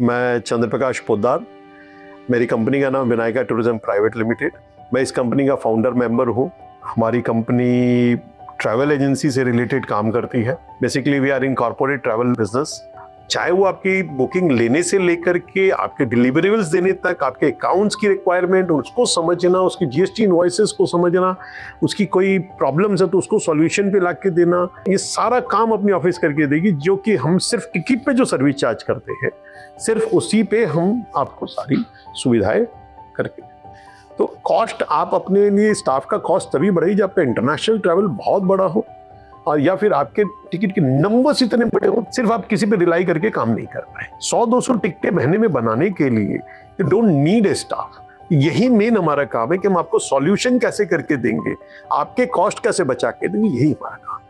मैं चंद्रप्रकाश पोद्दार, मेरी कंपनी का नाम विनायका टूरिज्म प्राइवेट लिमिटेड। मैं इस कंपनी का फाउंडर मेंबर हूँ। हमारी कंपनी ट्रैवल एजेंसी से रिलेटेड काम करती है। Basically we are in corporate travel business. चाहे वो आपकी बुकिंग लेने से लेकर के आपके डिलीवरेबल्स देने तक, आपके अकाउंट्स की रिक्वायरमेंट उसको समझना, उसकी जीएसटी इनवॉइसेस को समझना, उसकी कोई प्रॉब्लम्स है तो उसको सॉल्यूशन पे ला के देना, ये सारा काम अपनी ऑफिस करके देगी। जो कि हम सिर्फ टिकट पे जो सर्विस चार्ज करते हैं, सिर्फ उसी पे हम आपको सारी सुविधाएं करके। तो कॉस्ट आप अपने लिए, स्टाफ का कॉस्ट तभी बढ़ेगी जब आपका इंटरनेशनल ट्रैवल बहुत बड़ा हो, और या फिर आपके टिकट के नंबर्स इतने बड़े हो, सिर्फ आप किसी पे रिलाई करके काम नहीं कर पाए। 100-200 टिकटें महीने में बनाने के लिए you don't need A staff. यही मेन हमारा काम है कि हम आपको सॉल्यूशन कैसे करके देंगे, आपके कॉस्ट कैसे बचा के देंगे, यही हमारा काम है।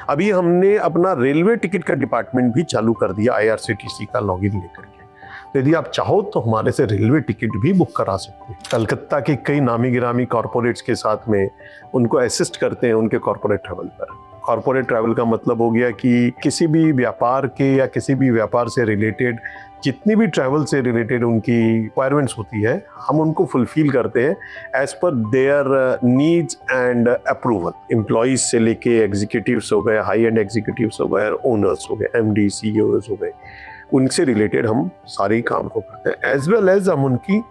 अभी हमने अपना रेलवे टिकट का डिपार्टमेंट भी चालू कर दिया, IRCTC का लॉगिन लेकर के। तो यदि आप चाहो तो हमारे से रेलवे टिकट भी बुक करा सकते हैं। कलकत्ता के कई नामी गिरामी कॉर्पोरेट्स के साथ में उनको असिस्ट करते हैं उनके कॉर्पोरेट ट्रैवल पर। कॉर्पोरेट ट्रैवल का मतलब हो गया कि किसी भी व्यापार के या किसी भी व्यापार से रिलेटेड जितनी भी ट्रैवल से रिलेटेड उनकी रिक्वायरमेंट्स होती है, हम उनको फुलफिल करते हैं as per their needs and approval. Employees से लेके एग्जीक्यूटिव्स हो गए, हाई एंड एग्जीक्यूटिव्स हो गए, ओनर्स हो गए, MD CEOs हो गए, उनसे रिलेटेड हम सारे काम को करते हैं। एज वेल एज हम उनकी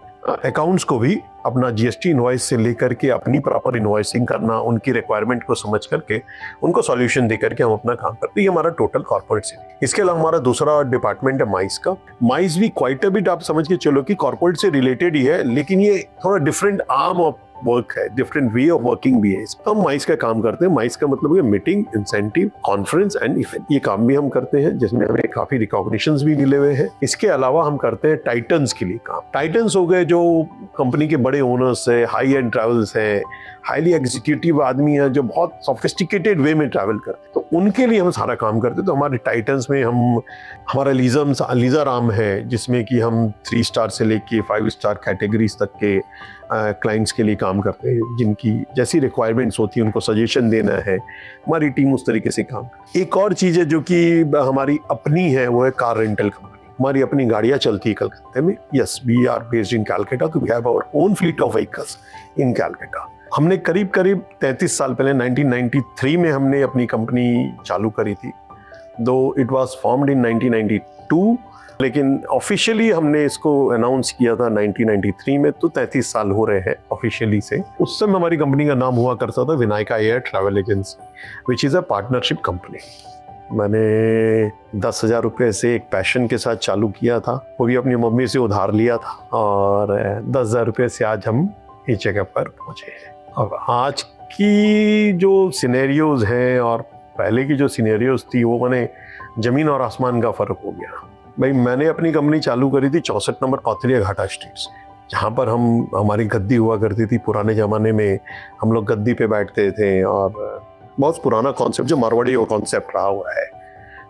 अकाउंट्स को भी अपना GST इनवॉइस से लेकर के अपनी प्रॉपर इनवॉइसिंग करना, उनकी रिक्वायरमेंट को समझ करके उनको सॉल्यूशन दे करके हम अपना काम करते हैं। ये हमारा टोटल कॉर्पोरेट से। इसके अलावा हमारा दूसरा डिपार्टमेंट है माइस का। माइस भी क्वाइट अ बिट, आप समझ के चलो कि कॉर्पोरेट से रिलेटेड ही है, लेकिन ये थोड़ा डिफरेंट आर्म ऑफ वर्क है, डिफरेंट वे ऑफ वर्किंग भी है। हम माइस का काम करते हैं। माइस का मतलब है meeting, incentive, conference and event. ये काम भी हम करते हैं जिसमें हमें काफी रिकॉग्निशंस भी मिले हुए हैं। इसके अलावा हम करते हैं टाइटन्स के लिए काम। टाइटन्स हो गए जो कंपनी के बड़े ओनर्स है, हाई एंड ट्रैवल्स है, हाईली एग्जीक्यूटिव आदमी है जो बहुत सोफिस्टिकेटेड वे में ट्रैवल करते हैं, तो उनके लिए हम सारा काम करते हैं। तो हमारे टाइटन्स में हमारा लीजराम है, जिसमें कि हम 3 स्टार से लेके 5 स्टार कैटेगरीज तक के क्लाइंट्स के लिए काम करते हैं। जिनकी जैसी रिक्वायरमेंट्स होती है उनको सजेशन देना है, हमारी टीम उस तरीके से काम। एक और चीज़ है जो कि हमारी अपनी है, वो है कार रेंटल कंपनी। हमारी अपनी गाड़ियाँ चलती है कलकत्ते में। Yes, we are based in Calcutta, तो we have our own fleet of vehicles in Calcutta. हमने करीब 33 साल पहले 1993 में हमने अपनी कंपनी चालू करी थी, दो इट वाज फॉर्म्ड इन 1992, लेकिन ऑफिशियली हमने इसको अनाउंस किया था 1993 में। तो 33 साल हो रहे हैं ऑफिशियली से। उस समय हमारी कंपनी का नाम हुआ करता था Vinayaka air travel agency, which is a partnership company. मैंने 10,000 रुपये से एक पैशन के साथ चालू किया था, वो भी अपनी मम्मी से उधार लिया था, और 10,000 रुपये से आज हम इस जगह पर पहुँचे हैं। और आज की जो सिनेरियोज हैं और पहले की जो सिनेरियोज थी, वो मैंने ज़मीन और आसमान का फ़र्क हो गया। भाई, मैंने अपनी कंपनी चालू करी थी 64 नंबर पाथरिया घाटा स्ट्रीट से, जहाँ पर हमारी गद्दी हुआ करती थी। पुराने ज़माने में हम लोग गद्दी पे बैठते थे, और बहुत पुराना कॉन्सेप्ट जो मारवाड़ी का कॉन्सेप्ट रहा हुआ है,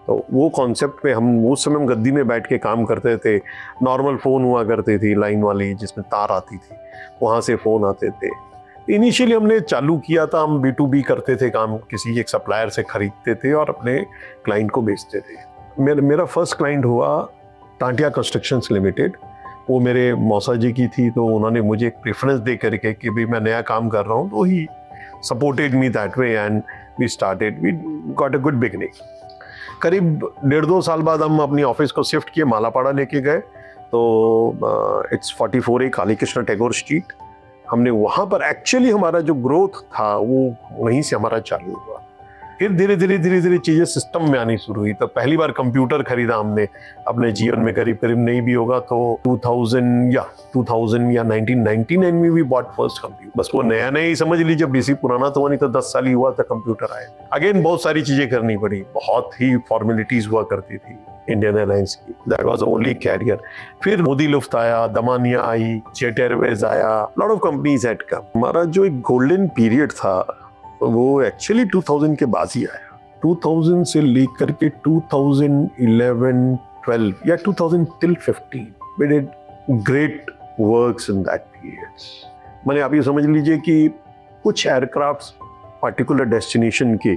तो वो कॉन्सेप्ट पे हम उस समय हम गद्दी में बैठ के काम करते थे। नॉर्मल फ़ोन हुआ करती थी, लाइन वाली, जिसमें तार आती थी, वहाँ से फ़ोन आते थे। इनिशियली हमने चालू किया था, हम B2B करते थे काम, किसी एक सप्लायर से खरीदते थे और अपने क्लाइंट को बेचते थे। मेरा फर्स्ट क्लाइंट हुआ टांटिया कंस्ट्रक्शंस लिमिटेड। वो मेरे मौसा जी की थी, तो उन्होंने मुझे एक प्रेफरेंस दे करके कि भाई मैं नया काम कर रहा हूँ, तो he supported me that way and we got a good beginning. करीब 1.5-2 साल बाद हम अपनी ऑफिस को शिफ्ट किए, मालापाड़ा लेके गए। तो it's 44A Kali Krishna Tagore street. हमने वहाँ पर एक्चुअली हमारा जो ग्रोथ था वो वहीं से हमारा चालू हुआ। फिर धीरे धीरे चीज़ें सिस्टम में आनी शुरू हुई। तो पहली बार कंप्यूटर खरीदा हमने अपने जीवन में, करीब नहीं भी होगा तो 2000 या 1999 में भी बॉट फर्स्ट कंप्यूटर। बस वो नया ही समझ लीजिए, BC पुराना तो नहीं, तो 10 साल ही हुआ था कंप्यूटर आए। अगेन बहुत सारी चीज़ें करनी पड़ी, बहुत ही फॉर्मेलिटीज़ हुआ करती थी इंडियन एयरलाइंस की। That was only carrier. फिर मोदी लुफ्त आया, दमानिया आई, जेट एयरवेज आया, lot of companies had come. हमारा जो एक गोल्डन पीरियड था वो एक्चुअली 2000 के बाद ही आया। 2000 से लेकर के 2011-12 या 2000 till 15 we did great works in that period। मैंने आप ये समझ लीजिए कि कुछ एयरक्राफ्ट्स पार्टिकुलर डेस्टिनेशन के,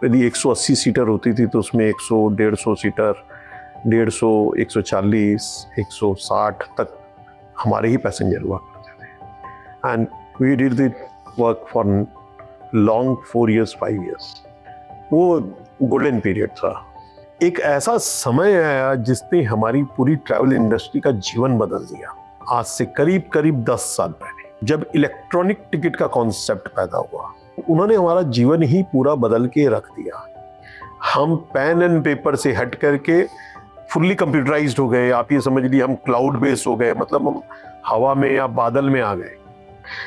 यदि 180 सीटर होती थी तो उसमें 100-150 सीटर 150, 140, 160 तक हमारे ही पैसेंजर हुआ करते थे। And we did the work for long 4 years 5 years। वो गोल्डन पीरियड था। एक ऐसा समय आया जिसने हमारी पूरी ट्रैवल इंडस्ट्री का जीवन बदल दिया। आज से करीब करीब 10 साल पहले जब इलेक्ट्रॉनिक टिकट का कॉन्सेप्ट पैदा हुआ, उन्होंने हमारा जीवन ही पूरा बदल के रख दिया। हम पेन एंड पेपर से हट करके फुल्ली कंप्यूटराइज्ड हो गए। आप ये समझ लीजिए हम क्लाउड बेस्ड हो गए, मतलब हम हवा में या बादल में आ गए।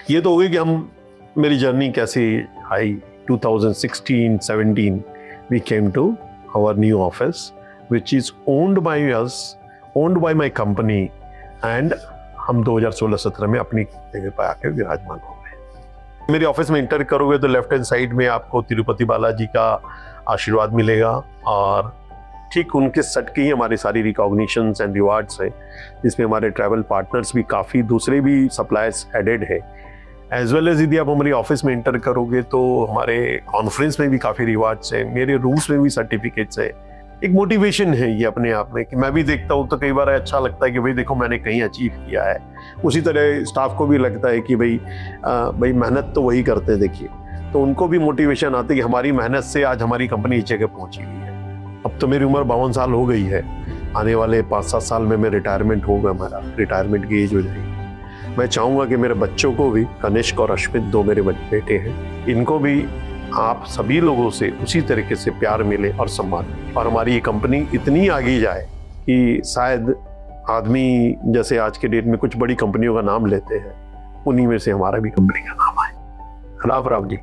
ये तो हो गई कि हम मेरी जर्नी कैसे आई। 2016-17 we came to our new office which is owned by us, owned by my company, and हम 2016-17 में अपनी जगह पर आके विराजमान हो गए। मेरे ऑफिस में इंटर करोगे तो लेफ्ट हैंड साइड में आपको तिरुपति बालाजी का आशीर्वाद मिलेगा, और ठीक उनके सट के ही हमारे सारी रिकॉग्निशंस एंड रिवार्ड्स हैं, जिसमें हमारे ट्रैवल पार्टनर्स भी काफ़ी दूसरे भी सप्लायर्स एडेड है। एज वेल एज यदि आप हमारी ऑफिस में इंटर करोगे तो हमारे कॉन्फ्रेंस में भी काफ़ी रिवार्ड्स हैं, मेरे रूम्स में भी सर्टिफिकेट्स है। एक मोटिवेशन है ये अपने आप में कि मैं भी देखता हूँ तो कई बार अच्छा लगता है कि भाई देखो मैंने कहीं अचीव किया है। उसी तरह स्टाफ को भी लगता है कि भाई मेहनत तो वही करते हैं, देखिए, तो उनको भी मोटिवेशन आती है कि हमारी मेहनत से आज हमारी कंपनी इस जगह पहुंची हुई है। अब तो मेरी उम्र 52 साल हो गई है, आने वाले 5-7 साल में मैं रिटायरमेंट होगा, हमारा रिटायरमेंट की एज हो जाएगी। मैं चाहूँगा कि मेरे बच्चों को भी, कनिष्क और अश्मित 2 मेरे बेटे हैं, इनको भी आप सभी लोगों से उसी तरीके से प्यार मिले और सम्मान मिले, और हमारी ये कंपनी इतनी आगे जाए कि शायद आदमी जैसे आज के डेट में कुछ बड़ी कंपनियों का नाम लेते हैं, उन्हीं में से हमारा भी कंपनी का नाम आए। राम राम जी।